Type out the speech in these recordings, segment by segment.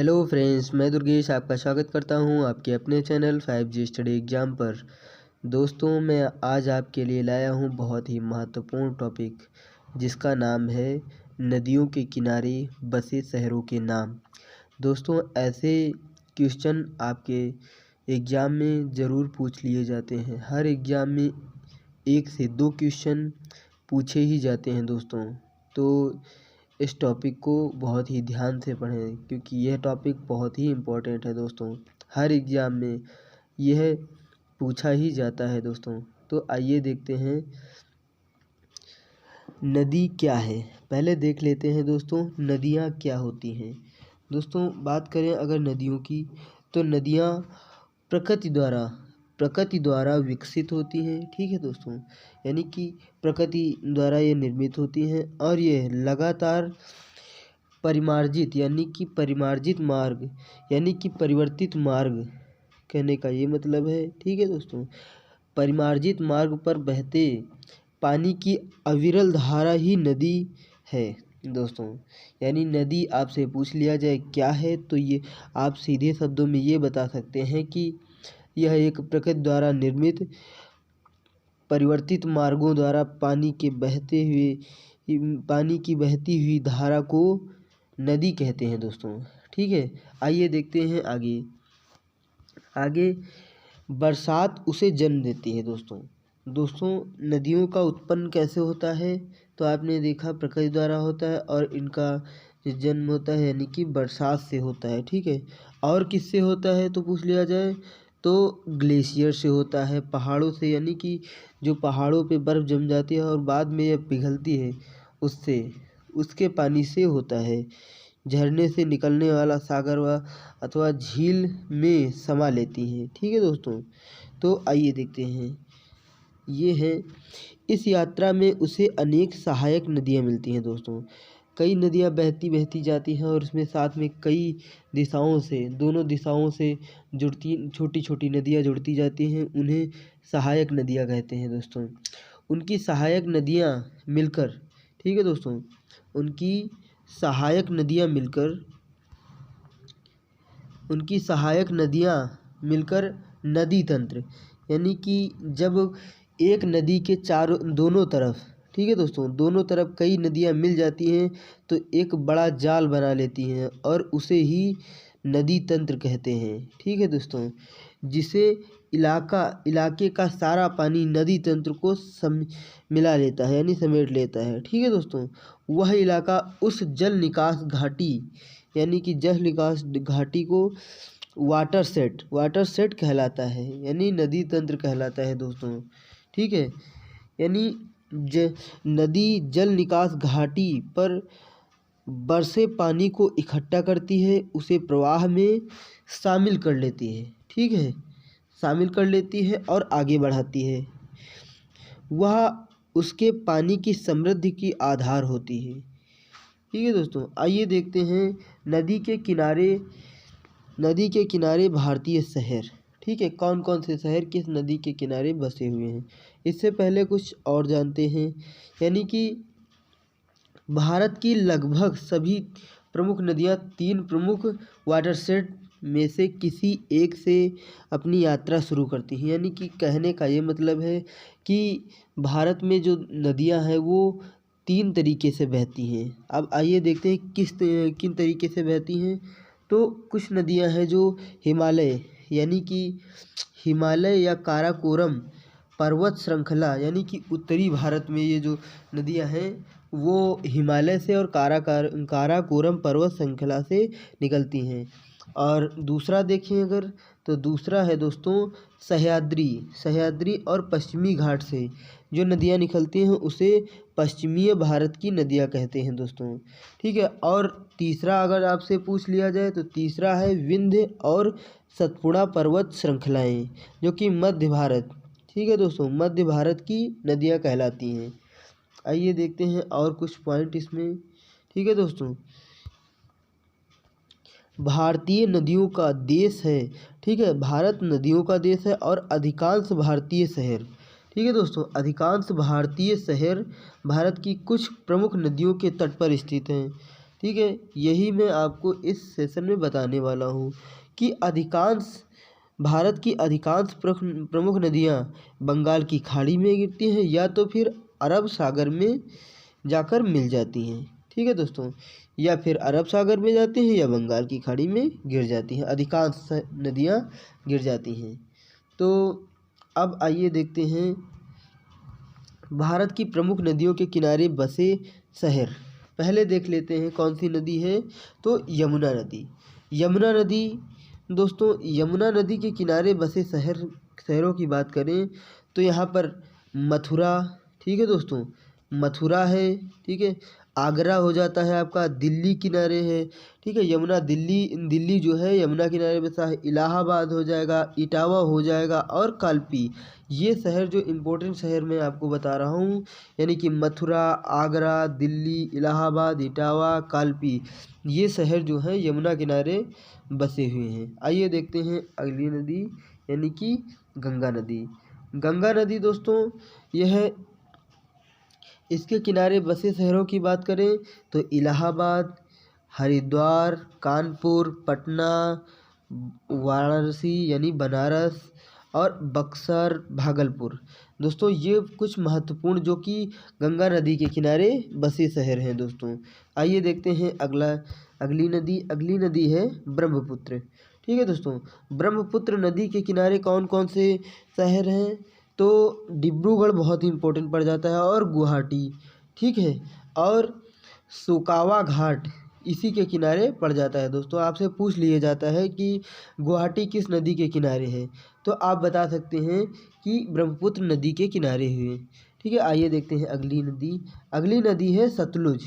Hello friends, मैं दुर्गेश आपका स्वागत करता हूं आपके अपने चैनल 5G स्टडी एग्ज़ाम पर। दोस्तों, मैं आज आपके लिए लाया हूं बहुत ही महत्वपूर्ण टॉपिक, जिसका नाम है नदियों के किनारे बसे शहरों के नाम। दोस्तों, ऐसे क्वेश्चन आपके एग्ज़ाम में ज़रूर पूछ लिए जाते हैं। हर एग्ज़ाम में 1 से 2 क्वेश्चन पूछे ही जाते हैं दोस्तों। तो इस टॉपिक को बहुत ही ध्यान से पढ़ें, क्योंकि यह टॉपिक बहुत ही इम्पोर्टेंट है दोस्तों। हर एग्ज़ाम में यह पूछा ही जाता है दोस्तों। तो आइए देखते हैं नदी क्या है। पहले देख लेते हैं दोस्तों, नदियाँ क्या होती हैं। दोस्तों, बात करें अगर नदियों की, तो नदियाँ प्रकृति द्वारा विकसित होती हैं। ठीक है दोस्तों, यानी कि प्रकृति द्वारा ये निर्मित होती हैं और ये लगातार परिमार्जित यानी कि परिवर्तित मार्ग कहने का ये मतलब है। ठीक है दोस्तों, परिमार्जित मार्ग पर बहते पानी की अविरल धारा ही नदी है दोस्तों। यानी नदी आपसे पूछ लिया जाए क्या है, तो ये आप सीधे शब्दों में ये बता सकते हैं कि यह एक प्रकृति द्वारा निर्मित परिवर्तित मार्गों द्वारा पानी की बहती हुई धारा को नदी कहते हैं दोस्तों। ठीक है, आइए देखते हैं आगे बरसात उसे जन्म देती है दोस्तों। नदियों का उत्पन्न कैसे होता है, तो आपने देखा प्रकृति द्वारा होता है और इनका जो जन्म होता है यानी कि बरसात से होता है। ठीक है, और किससे होता है तो पूछ लिया जाए तो ग्लेशियर से होता है, पहाड़ों से, यानी कि जो पहाड़ों पे बर्फ़ जम जाती है और बाद में यह पिघलती है, उसके पानी से होता है। झरने से निकलने वाला सागर व अथवा झील में समा लेती हैं। ठीक है दोस्तों, तो आइए देखते हैं ये है। इस यात्रा में उसे अनेक सहायक नदियाँ मिलती हैं दोस्तों। कई नदियाँ बहती जाती हैं और इसमें साथ में कई दोनों दिशाओं से जुड़ती छोटी छोटी नदियाँ जुड़ती जाती हैं, उन्हें सहायक नदियाँ कहते हैं दोस्तों। उनकी सहायक नदियाँ मिलकर, ठीक है दोस्तों, उनकी सहायक नदियाँ मिलकर नदी तंत्र, यानी कि जब एक नदी के दोनों तरफ, ठीक है दोस्तों, दोनों तरफ कई नदियाँ मिल जाती हैं तो एक बड़ा जाल बना लेती हैं और उसे ही नदी तंत्र कहते हैं। ठीक है दोस्तों, जिसे इलाके का सारा पानी नदी तंत्र को मिला लेता है यानी समेट लेता है। ठीक है दोस्तों, वह इलाका उस जल निकास घाटी यानी कि जल निकास घाटी को वाटर सेट कहलाता है, यानी नदी तंत्र कहलाता है दोस्तों। ठीक है, यानी नदी जल निकास घाटी पर बरसे पानी को इकट्ठा करती है, उसे प्रवाह में शामिल कर लेती है। ठीक है, शामिल कर लेती है और आगे बढ़ाती है। वह उसके पानी की समृद्धि की आधार होती है। ठीक है दोस्तों, आइए देखते हैं नदी के किनारे भारतीय शहर। ठीक है, कौन कौन से शहर किस नदी के किनारे बसे हुए हैं। इससे पहले कुछ और जानते हैं, यानी कि भारत की लगभग सभी प्रमुख नदियाँ 3 प्रमुख वाटरशेड में से किसी एक से अपनी यात्रा शुरू करती हैं। यानी कि कहने का ये मतलब है कि भारत में जो नदियाँ हैं वो 3 तरीके से बहती हैं। अब आइए देखते हैं किन तरीके से बहती हैं। तो कुछ नदियाँ हैं जो हिमालय या काराकोरम पर्वत श्रृंखला, यानी कि उत्तरी भारत में ये जो नदियाँ हैं वो हिमालय से और काराकोरम पर्वत श्रृंखला से निकलती हैं। और दूसरा देखें अगर, तो दूसरा है दोस्तों सह्याद्री और पश्चिमी घाट से जो नदियाँ निकलती हैं उसे पश्चिमी भारत की नदियाँ कहते हैं दोस्तों। ठीक है, और तीसरा अगर आपसे पूछ लिया जाए तो तीसरा है विंध्य और सतपुड़ा पर्वत श्रृंखलाएँ, जो कि मध्य भारत, ठीक है दोस्तों, मध्य भारत की नदियाँ कहलाती हैं। आइए देखते हैं और कुछ पॉइंट इसमें। ठीक है दोस्तों, भारतीय नदियों का देश है। ठीक है, भारत नदियों का देश है और अधिकांश भारतीय शहर, ठीक है दोस्तों, अधिकांश भारतीय शहर भारत की कुछ प्रमुख नदियों के तट पर स्थित हैं। ठीक है, यही मैं आपको इस सेशन में बताने वाला हूँ कि भारत की अधिकांश प्रमुख नदियाँ बंगाल की खाड़ी में गिरती हैं या तो फिर अरब सागर में जाकर मिल जाती हैं। ठीक है दोस्तों, या फिर अरब सागर में जाती हैं या बंगाल की खाड़ी में गिर जाती हैं, अधिकांश नदियाँ गिर जाती हैं। तो अब आइए देखते हैं भारत की प्रमुख नदियों के किनारे बसे शहर। पहले देख लेते हैं कौन सी नदी है, तो यमुना नदी। यमुना नदी दोस्तों, यमुना नदी के किनारे बसे शहरों की बात करें तो यहाँ पर मथुरा, ठीक है दोस्तों, मथुरा है, ठीक है, आगरा हो जाता है आपका, दिल्ली किनारे है, ठीक है, दिल्ली जो है यमुना किनारे बसा है, इलाहाबाद हो जाएगा, इटावा हो जाएगा और कालपी। ये शहर जो इम्पोर्टेंट शहर मैं आपको बता रहा हूँ, यानी कि मथुरा, आगरा, दिल्ली, इलाहाबाद, इटावा, कालपी, ये शहर जो है यमुना किनारे बसे हुए हैं। आइए देखते हैं अगली नदी, यानी कि गंगा नदी। गंगा नदी दोस्तों, यह इसके किनारे बसे शहरों की बात करें तो इलाहाबाद, हरिद्वार, कानपुर, पटना, वाराणसी यानी बनारस और बक्सर, भागलपुर। दोस्तों ये कुछ महत्वपूर्ण जो कि गंगा नदी के किनारे बसे शहर हैं दोस्तों। आइए देखते हैं अगली नदी है ब्रह्मपुत्र। ठीक है दोस्तों, ब्रह्मपुत्र नदी के किनारे कौन कौन से शहर हैं, तो डिब्रूगढ़ बहुत ही इम्पोर्टेंट पड़ जाता है और गुवाहाटी, ठीक है, और सुकावा घाट इसी के किनारे पड़ जाता है दोस्तों। आपसे पूछ लिया जाता है कि गुवाहाटी किस नदी के किनारे है, तो आप बता सकते हैं कि ब्रह्मपुत्र नदी के किनारे हुए। ठीक है, आइए देखते हैं अगली नदी है सतलुज।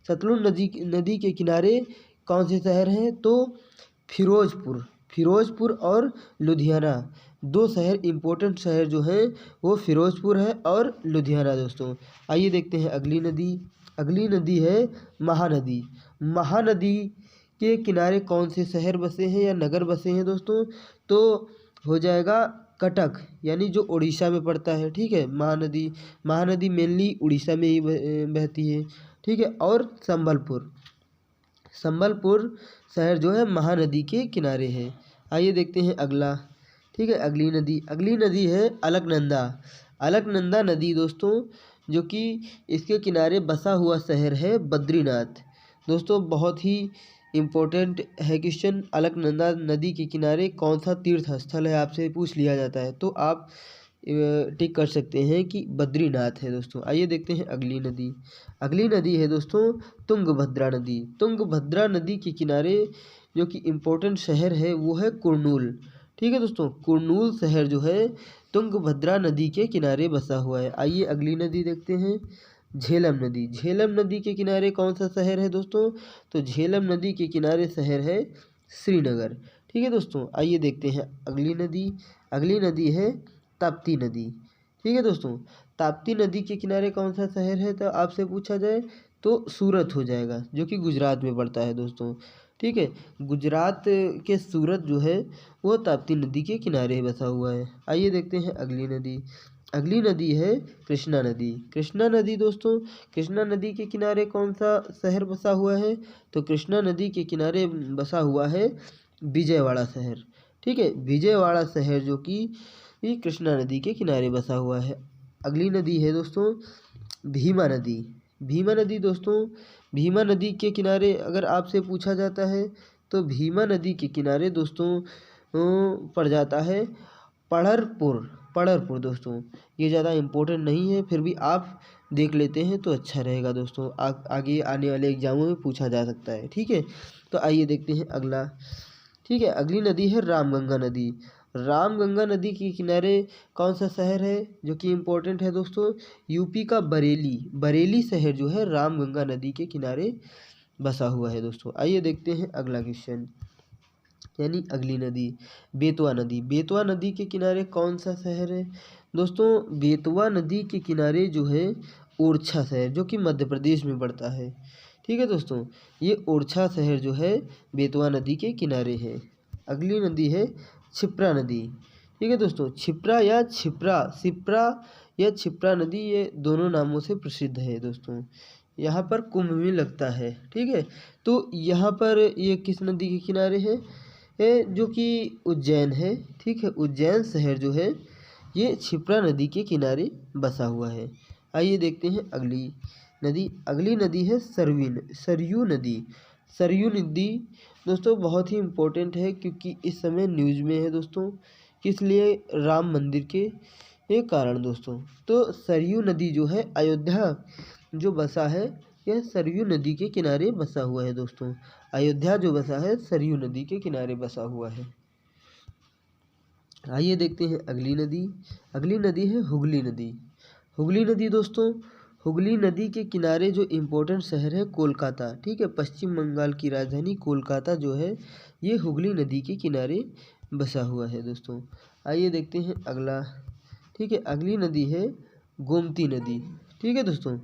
सतलुज नदी के किनारे कौन से शहर हैं, तो फिरोजपुर और लुधियाना, दो शहर इम्पोर्टेंट शहर जो हैं वो फिरोजपुर है और लुधियाना दोस्तों। आइए देखते हैं अगली नदी है महानदी। महानदी के किनारे कौन से शहर बसे हैं या नगर बसे हैं दोस्तों, तो हो जाएगा कटक, यानी जो उड़ीसा में पड़ता है। ठीक है, महानदी मेनली उड़ीसा में ही बहती है। ठीक है, और संबलपुर शहर जो है महानदी के किनारे है। आइए देखते हैं अगला। ठीक है, अगली नदी है अलकनंदा नदी दोस्तों, जो कि इसके किनारे बसा हुआ शहर है बद्रीनाथ। दोस्तों बहुत ही इम्पोर्टेंट है क्वेश्चन, अलकनंदा नदी के किनारे कौन सा तीर्थ स्थल है आपसे पूछ लिया जाता है, तो आप टिक कर सकते हैं कि बद्रीनाथ है दोस्तों। आइए देखते हैं अगली नदी है दोस्तों तुंगभद्रा नदी के किनारे जो कि इम्पोर्टेंट शहर है वो है कुरनूल। ठीक है दोस्तों, कुरनूल शहर जो है तुंगभद्रा नदी के किनारे बसा हुआ है। आइए अगली नदी देखते हैं झेलम नदी के किनारे कौन सा शहर है दोस्तों, तो झेलम नदी के किनारे शहर है श्रीनगर। ठीक है दोस्तों, आइए देखते हैं अगली नदी है ताप्ती नदी। ठीक है दोस्तों, ताप्ती नदी के किनारे कौन सा शहर है, तो आपसे पूछा जाए तो सूरत हो जाएगा, जो कि गुजरात में पड़ता है दोस्तों। ठीक है, गुजरात के सूरत जो है वो ताप्ती नदी के किनारे बसा हुआ है। आइए देखते हैं अगली नदी है कृष्णा नदी दोस्तों। कृष्णा नदी के किनारे कौन सा शहर बसा हुआ है, तो कृष्णा नदी के किनारे बसा हुआ है विजयवाड़ा शहर। ठीक है, विजयवाड़ा शहर जो कि कृष्णा नदी के किनारे बसा हुआ है। अगली नदी है दोस्तों भीमा नदी दोस्तों। भीमा नदी के किनारे अगर आपसे पूछा जाता है तो भीमा नदी के किनारे दोस्तों पड़ जाता है पढ़रपुर दोस्तों। ये ज़्यादा इम्पोर्टेंट नहीं है, फिर भी आप देख लेते हैं तो अच्छा रहेगा दोस्तों, आगे आने वाले एग्जामों में पूछा जा सकता है। ठीक है, तो आइए देखते हैं अगला। ठीक है, अगली नदी है रामगंगा नदी के किनारे कौन सा शहर है जो कि इम्पोर्टेंट है दोस्तों, यूपी का बरेली शहर जो है रामगंगा नदी के किनारे बसा हुआ है दोस्तों। आइए देखते हैं अगला क्वेश्चन, यानी अगली नदी बेतवा नदी के किनारे कौन सा शहर है दोस्तों, बेतवा नदी के किनारे जो है ओरछा शहर, जो कि मध्य प्रदेश में पड़ता है। ठीक है दोस्तों, ये ओरछा शहर जो है बेतवा नदी के किनारे है। अगली नदी है क्षिप्रा नदी। ठीक है दोस्तों, शिप्रा या छिप्रा नदी, ये दोनों नामों से प्रसिद्ध है दोस्तों। यहाँ पर कुंभ भी लगता है, ठीक है। तो यहाँ पर ये किस नदी के किनारे है, जो कि उज्जैन है, ठीक है। उज्जैन शहर जो है ये क्षिप्रा नदी के किनारे बसा हुआ है। आइए देखते हैं अगली नदी। अगली नदी है सरयू नदी। सरयू नदी दोस्तों बहुत ही इम्पोर्टेंट है, क्योंकि इस समय न्यूज़ में है दोस्तों। किस लिए? राम मंदिर के कारण दोस्तों। तो सरयू नदी जो है अयोध्या जो बसा है, यह सरयू नदी के किनारे बसा हुआ है दोस्तों। अयोध्या जो बसा है सरयू नदी के किनारे बसा हुआ है। आइए देखते हैं अगली नदी। अगली नदी है हुगली नदी। हुगली नदी दोस्तों, हुगली नदी के किनारे जो इम्पोर्टेंट शहर है कोलकाता, ठीक है। पश्चिम बंगाल की राजधानी कोलकाता जो है ये हुगली नदी के किनारे बसा हुआ है दोस्तों। आइए देखते हैं अगला, ठीक है। अगली नदी है गोमती नदी, ठीक है दोस्तों।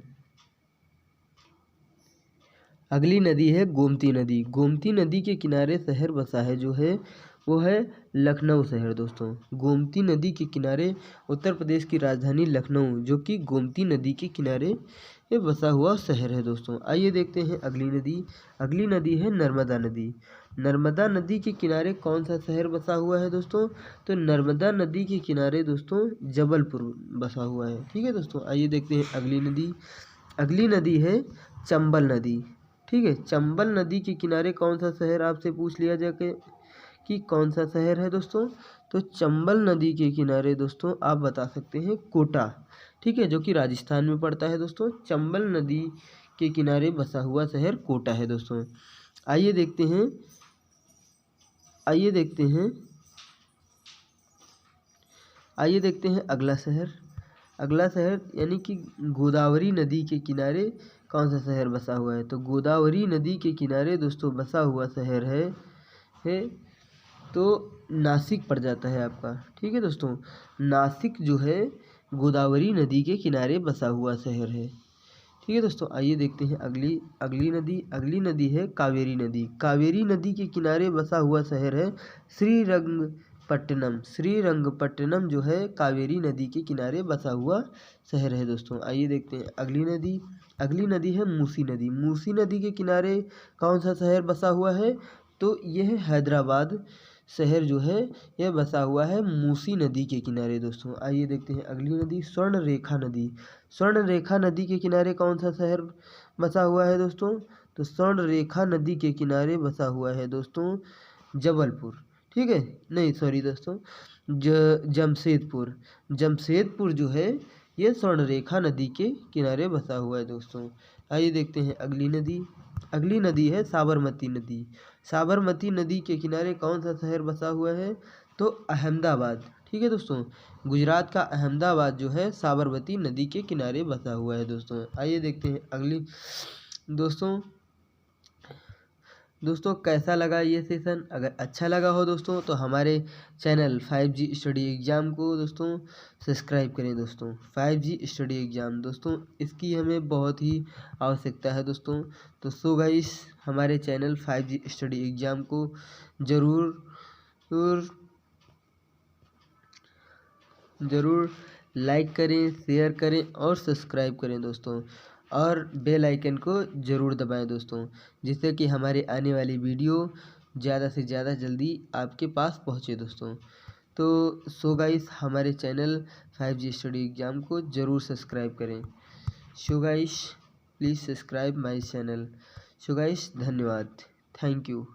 अगली नदी है गोमती नदी। गोमती नदी के किनारे शहर बसा है जो है वो है लखनऊ शहर दोस्तों। गोमती नदी के किनारे उत्तर प्रदेश की राजधानी लखनऊ जो कि गोमती नदी के किनारे ये बसा हुआ शहर है दोस्तों। आइए देखते हैं अगली नदी। अगली नदी है नर्मदा नदी। नर्मदा नदी के किनारे कौन सा शहर बसा हुआ है दोस्तों? तो नर्मदा नदी के किनारे दोस्तों जबलपुर बसा हुआ है, ठीक है दोस्तों। आइए देखते हैं अगली नदी। अगली नदी है चंबल नदी, ठीक है। चंबल नदी के किनारे कौन सा शहर आपसे पूछ लिया जाए कि कौन सा शहर है दोस्तों? तो चंबल नदी के किनारे दोस्तों आप बता सकते हैं कोटा, ठीक है, जो कि राजस्थान में पड़ता है दोस्तों। चंबल नदी के किनारे बसा हुआ शहर कोटा है दोस्तों। आइए देखते हैं आइए देखते हैं आइए देखते हैं अगला शहर। अगला शहर यानी कि गोदावरी नदी के किनारे कौन सा शहर बसा हुआ है? तो गोदावरी नदी के किनारे दोस्तों बसा हुआ शहर है तो नासिक पड़ जाता है आपका, ठीक है दोस्तों। नासिक जो है गोदावरी नदी के किनारे बसा हुआ शहर है, ठीक है दोस्तों। आइए देखते हैं अगली अगली नदी। अगली नदी है कावेरी नदी। कावेरी नदी के किनारे बसा हुआ शहर है श्रीरंगपट्टनम। श्रीरंगपट्टनम जो है कावेरी नदी के किनारे बसा हुआ शहर है दोस्तों। आइए देखते हैं अगली नदी। अगली नदी है मूसी नदी। मूसी नदी के किनारे कौन सा शहर बसा हुआ है? तो यह हैदराबाद शहर जो है यह बसा हुआ है मूसी नदी के किनारे दोस्तों। आइए देखते हैं अगली नदी स्वर्ण रेखा नदी। स्वर्ण रेखा नदी के किनारे कौन सा शहर बसा हुआ है दोस्तों? तो स्वर्ण रेखा नदी के किनारे बसा हुआ है दोस्तों जबलपुर, ठीक है। नहीं सॉरी दोस्तों, जमशेदपुर। जमशेदपुर जो है ये स्वर्ण रेखा नदी के किनारे बसा हुआ है दोस्तों। आइए देखते हैं अगली नदी। अगली नदी है साबरमती नदी। साबरमती नदी के किनारे कौन सा शहर बसा हुआ है? तो अहमदाबाद, ठीक है दोस्तों। गुजरात का अहमदाबाद जो है साबरमती नदी के किनारे बसा हुआ है दोस्तों। आइए देखते हैं अगली दोस्तों कैसा लगा ये सेशन? अगर अच्छा लगा हो दोस्तों तो हमारे चैनल 5G स्टडी एग्ज़ाम को दोस्तों सब्सक्राइब करें दोस्तों। 5G स्टडी एग्ज़ाम दोस्तों इसकी हमें बहुत ही आवश्यकता है दोस्तों। तो सो गाइस हमारे चैनल 5G स्टडी एग्ज़ाम को ज़रूर लाइक करें, शेयर करें और सब्सक्राइब करें दोस्तों। और बेल आइकन को ज़रूर दबाएं दोस्तों, जिससे कि हमारे आने वाली वीडियो ज़्यादा से ज़्यादा जल्दी आपके पास पहुँचे दोस्तों। तो सो गाइस हमारे चैनल 5G स्टडी एग्ज़ाम को ज़रूर सब्सक्राइब करें। So guys please subscribe my channel. So guys धन्यवाद, थैंक यू।